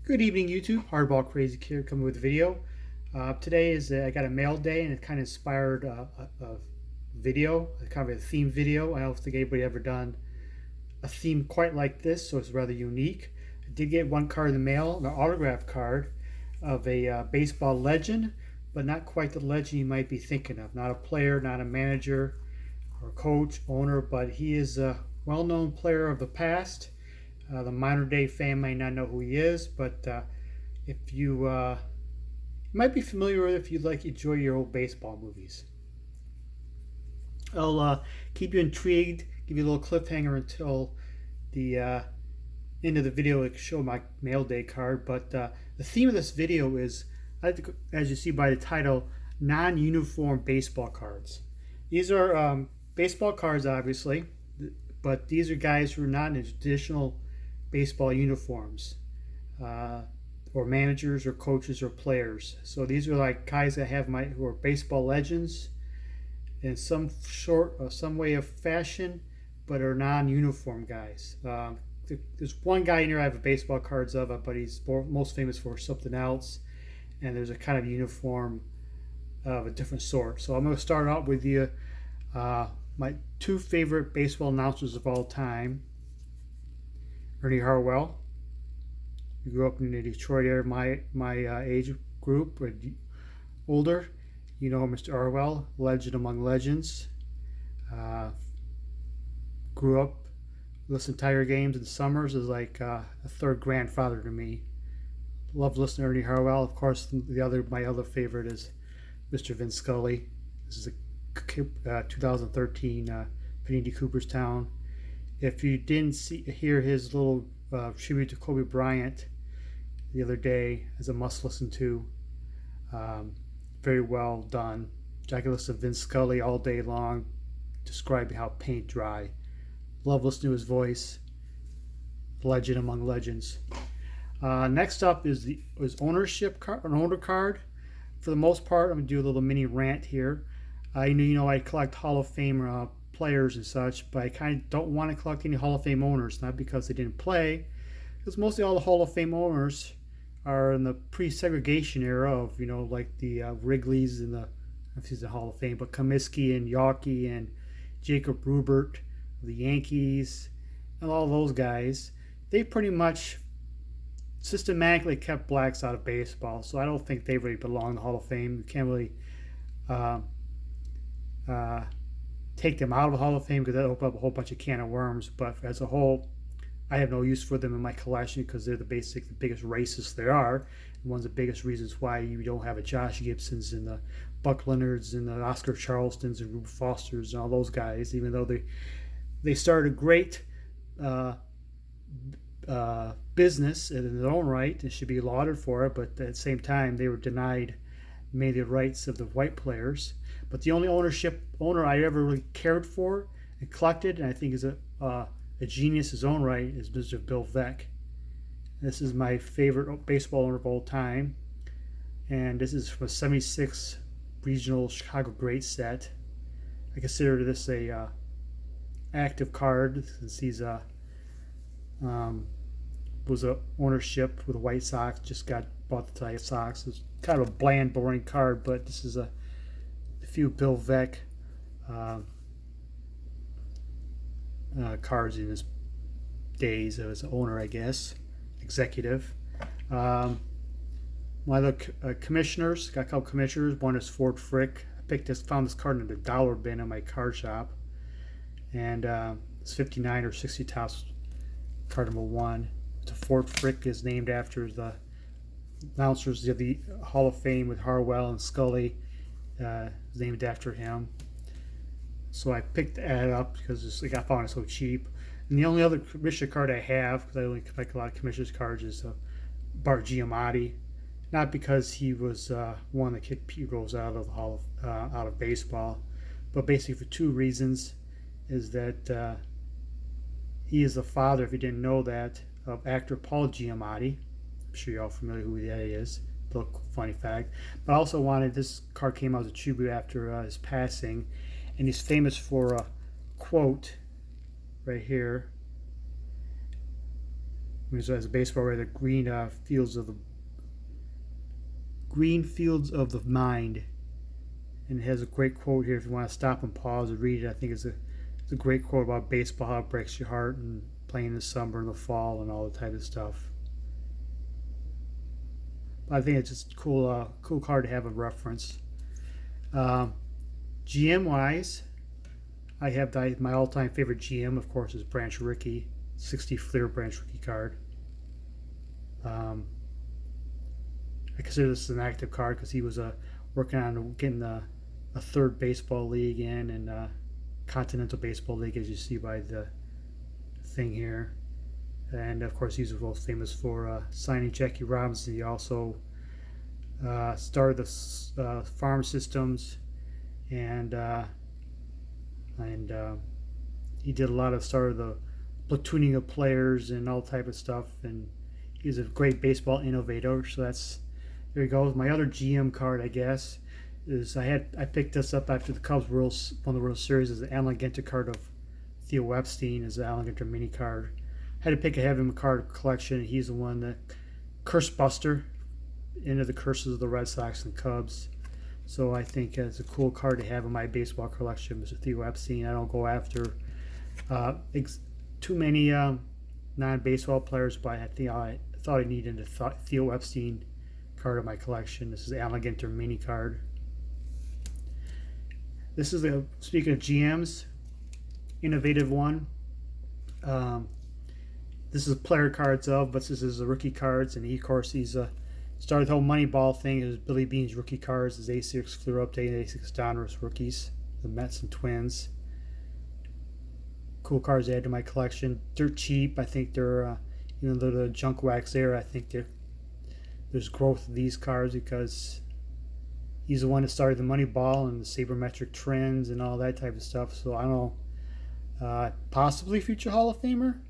Good evening, YouTube. Hardball Crazy here coming with a video. Today is I got a mail day, and it kind of inspired a video, kind of a theme video. I don't think anybody ever done a theme quite like this, so it's rather unique. I did get one card in the mail, an autograph card of a baseball legend, but not quite the legend you might be thinking of. Not a player, not a manager or coach, owner, but he is a well-known player of the past. The modern day fan may not know who he is, but if you might be familiar with it if you enjoy your old baseball movies. I'll keep you intrigued, give you a little cliffhanger until the end of the video to show my mail day card. But the theme of this video is, as you see by the title, non-uniform baseball cards. These are baseball cards, obviously, but these are guys who are not in traditional baseball uniforms, or managers or coaches or players. So these are like guys that who are baseball legends in some way of fashion, but are non-uniform guys. There's one guy in here I have baseball cards of, but he's most famous for something else, and there's a kind of uniform of a different sort. So I'm going to start out with you my two favorite baseball announcers of all time. Ernie Harwell. You grew up in the Detroit area, my age group, or older. You know Mr. Harwell, legend among legends. Grew up, listened to Tiger games in the summers, is like a third grandfather to me. Love listening to Ernie Harwell. Of course, my other favorite is Mr. Vin Scully. This is a 2013 Panini Cooperstown. If you didn't hear his little tribute to Kobe Bryant the other day, as a must listen to, very well done. I can listen to Vince Scully all day long, describing how paint dry. Love listening to his voice. Legend among legends. Next up is his ownership card, an owner card. For the most part, I'm gonna do a little mini rant here. I collect Hall of Fame players and such, but I kind of don't want to collect any Hall of Fame owners, not because they didn't play, because mostly all the Hall of Fame owners are in the pre-segregation era of, like the Wrigley's in the, if he's in the Hall of Fame, but Comiskey and Yawkey and Jacob Rubert, the Yankees, and all those guys. They pretty much systematically kept blacks out of baseball, so I don't think they really belong in the Hall of Fame. You can't really take them out of the Hall of Fame because that open up a whole bunch of can of worms. But as a whole, I have no use for them in my collection because they're the biggest racists there are. And one of the biggest reasons why you don't have a Josh Gibsons and the Buck Leonards and the Oscar Charlestons and Rube Fosters and all those guys, even though they started a great business in their own right and should be lauded for it, but at the same time they were denied many of the rights of the white players. But the only owner I ever really cared for and collected, and I think is a genius in his own right, is Mr. Bill Veeck. This is my favorite baseball owner of all time, and this is from a '76 regional Chicago great set. I consider this a active card since he's was a ownership with the White Sox. Just bought the White Sox. It's kind of a bland, boring card, but this is a few Bill Veeck cards in his days as owner, I guess, executive. My other commissioners, got a couple commissioners. One is Ford Frick. I found this card in the dollar bin in my card shop, and it's 59 or 60 tops card number 1. The Ford Frick is named after the announcers of the Hall of Fame with Harwell and Scully. Named after him. So I picked that up because I found it so cheap. And the only other commissioner card I have, because I only collect a lot of commissioner's cards, is Bart Giamatti. Not because he was one that kicked Pete Rose out of the out of baseball, but basically for two reasons. Is that he is the father, if you didn't know that, of actor Paul Giamatti. I'm sure you're all familiar who that is. Little funny fact. But I also wanted, this card came out as a tribute after his passing, and he's famous for a quote right here. as a baseball writer, green fields of the mind, and it has a great quote here. If you want to stop and pause and read it, I think it's a great quote about baseball, how it breaks your heart, and playing in the summer and the fall and all the type of stuff. But I think it's just cool card to have a reference. GM wise, I have my all-time favorite GM, of course, is Branch Rickey, 60 Fleer Branch Rickey card. I consider this an active card because he was working on getting a third baseball league in, and Continental Baseball League, as you see by the thing here. And of course, he's most famous for signing Jackie Robinson. He also started the farm systems, and he did a lot of started the platooning of players and all type of stuff. And he's a great baseball innovator. So there you go. My other GM card, I guess, is I picked this up after the Cubs won the World Series as an Alan Ginter card of Theo Epstein as an Alan Ginter mini card. I had to have him a card collection. He's the one that curse buster into the curses of the Red Sox and Cubs. So I think it's a cool card to have in my baseball collection, Mr. Theo Epstein. I don't go after too many non-baseball players, but I thought I needed a Theo Epstein card in my collection. This is Alan Ginter mini card. This is speaking of GMs, innovative one. This is player cards but this is the rookie cards, and he, of course, he's started the whole Moneyball thing. It was Billy Bean's rookie cards, his A6 Fleer Update, and A6 Donruss rookies, the Mets and Twins. Cool cards to add to my collection. Dirt cheap. I think they're, even though the junk wax there, I think there's growth of these cards because he's the one that started the Moneyball and the sabermetric trends and all that type of stuff. So I don't know, possibly future Hall of Famer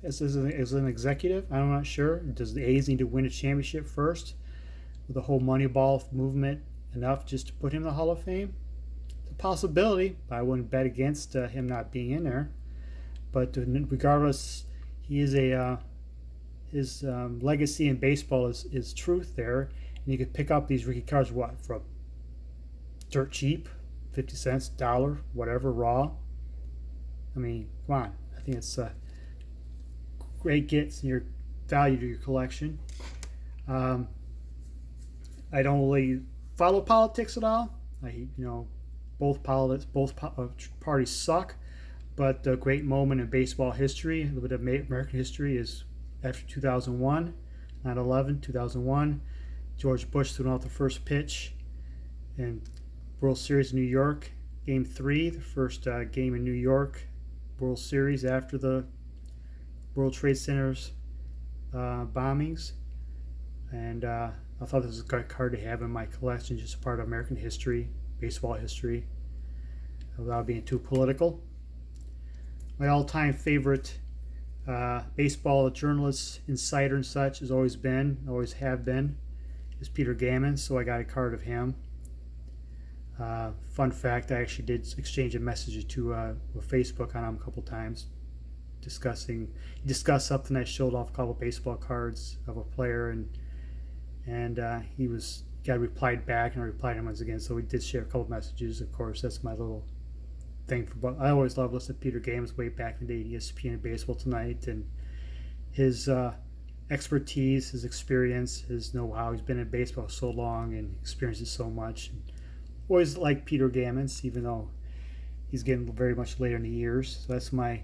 as an executive. I'm not sure. Does the A's need to win a championship first with the whole Moneyball movement enough just to put him in the Hall of Fame? It's a possibility, but I wouldn't bet against him not being in there. But regardless, he is his legacy in baseball is truth there, and you could pick up these rookie cards for dirt cheap, 50 cents, $1, whatever, raw. I mean, come on. I think it's great gets your value to your collection. I don't really follow politics at all. Both parties suck. But the great moment in baseball history, a little bit of American history, is after 2001, 9/11, 2001. George Bush threw out the first pitch in World Series in New York, Game 3, the first game in New York World Series after the World Trade Center's bombings. And I thought this was a great card to have in my collection, just a part of American history, baseball history, without being too political. My all-time favorite baseball journalist, insider and such always have been, is Peter Gammon, so I got a card of him. Fun fact, I actually did exchange a message with Facebook on him a couple times, he discussed something. I showed off a couple baseball cards of a player, and he got replied back, and I replied him once again, so we did share a couple messages. Of course, that's my little thing I always love listening to Peter Gammons way back in the day, ESPN and Baseball Tonight, and his expertise, his experience, his know-how. He's been in baseball so long and experiences so much. And always liked Peter Gammons, even though he's getting very much later in the years. So that's my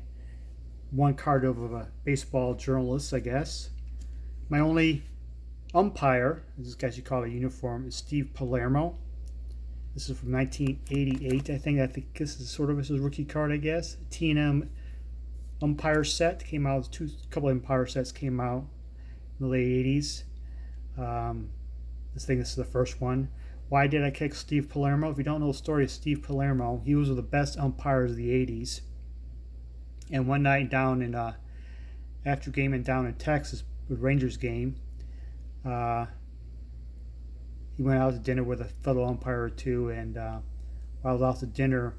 one card of a baseball journalist, I guess. My only umpire, as this guy should call it a uniform, is Steve Palermo. This is from 1988, I think. I think this is sort of his rookie card, I guess. T&M umpire set came out. A couple of umpire sets came out in the late 80s. This is the first one. Why did I kick Steve Palermo? If you don't know the story of Steve Palermo, he was one of the best umpires of the 80s. And one night after game down in Texas, the Rangers game, he went out to dinner with a fellow umpire or two, and while I was out to dinner,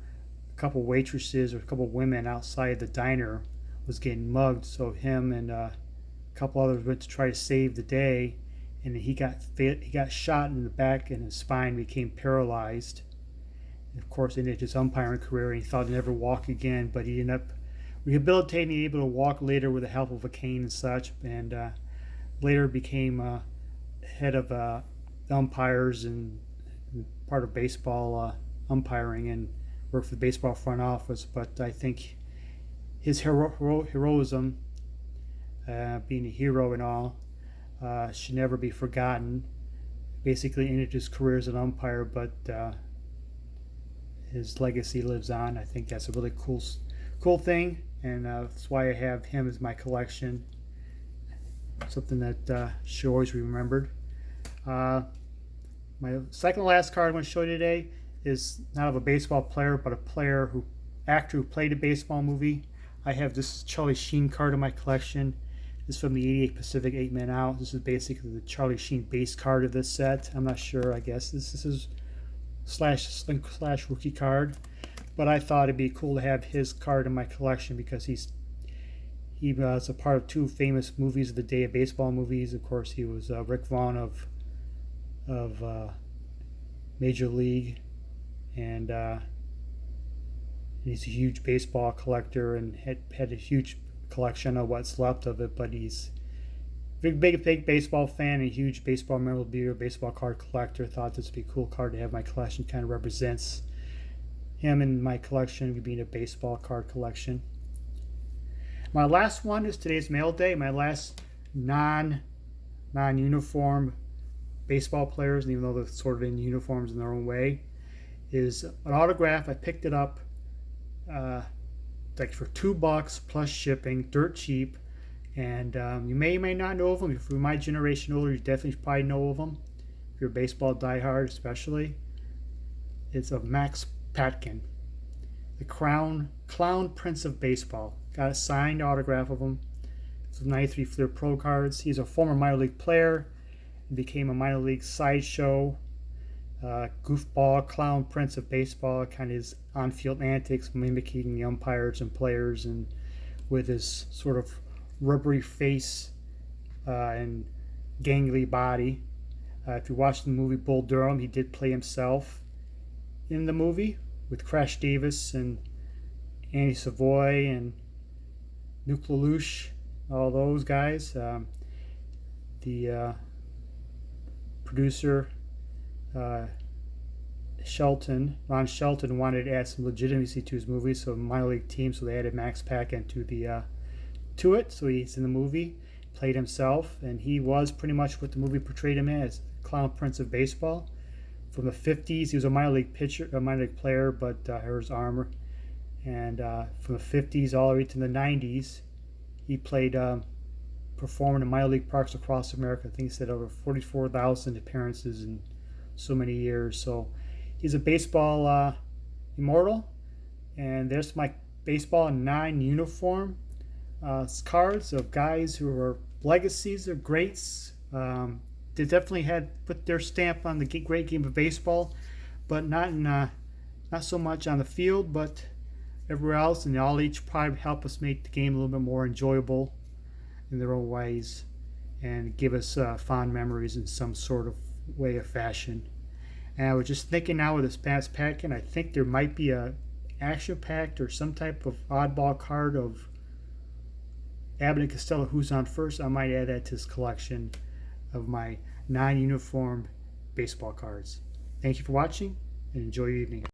a couple waitresses or a couple women outside the diner was getting mugged. So him and a couple others went to try to save the day, and he got shot in the back, and his spine became paralyzed. And of course, ended his umpiring career, and he thought he'd never walk again, but he ended up rehabilitating, able to walk later with the help of a cane and such, and later became head of umpires and part of baseball umpiring, and worked for the baseball front office. But I think his heroism, being a hero and all, should never be forgotten. Basically ended his career as an umpire, but his legacy lives on. I think that's a really cool thing, and that's why I have him as my collection. Something that should always be remembered. My second to last card I'm going to show you today is not of a baseball player, but a actor who played a baseball movie. I have this Charlie Sheen card in my collection. This is from the 88 Pacific 8 Men Out. This is basically the Charlie Sheen base card of this set. I'm not sure, I guess this is slash rookie card, but I thought it'd be cool to have his card in my collection because he was a part of two famous movies of the day of baseball movies. Of course, he was Rick Vaughn of Major League, and he's a huge baseball collector and had a huge collection of what's left of it. But he's a big baseball fan and a huge baseball memorabilia, baseball card collector. Thought this would be a cool card to have in my collection. Kind of represents him in my collection being a baseball card collection. My last one is today's Mailday. My last non-uniform baseball players, and even though they're sort of in uniforms in their own way, is an autograph. I picked it up like for $2 plus shipping, dirt cheap, and you may or may not know of them. If you're my generation older, you definitely probably know of them. If you're a baseball diehard especially. It's of Max Patkin, the Clown Prince of Baseball. Got a signed autograph of him. It's 93 Fleer Pro Cards. He's a former minor league player. He became a minor league sideshow, goofball, clown prince of baseball, kind of his on-field antics, mimicking the umpires and players, and with his sort of rubbery face and gangly body. If you watch the movie Bull Durham, he did play himself in the movie with Crash Davis and Andy Savoy and Nuke LaLoosh, all those guys. The producer Ron Shelton wanted to add some legitimacy to his movie, so minor league team, so they added Max Patkin to it. So he's in the movie, played himself, and he was pretty much what the movie portrayed him as, Clown Prince of Baseball. From the 50s, he was a minor league player, but hurt his arm. And from the 50s all the way to the 90s, he played, performed in minor league parks across America. I think he said over 44,000 appearances in so many years. So he's a baseball immortal. And there's my baseball non-uniform cards of guys who are legacies of greats. They definitely had put their stamp on the great game of baseball, but not so much on the field, but everywhere else. And they all each probably help us make the game a little bit more enjoyable in their own ways, and give us fond memories in some sort of way of fashion. And I was just thinking now with this past Patkin, I think there might be a action-packed or some type of oddball card of Abbott and Costello, who's on first. I might add that to this collection of my non-uniform baseball cards. Thank you for watching, and enjoy your evening.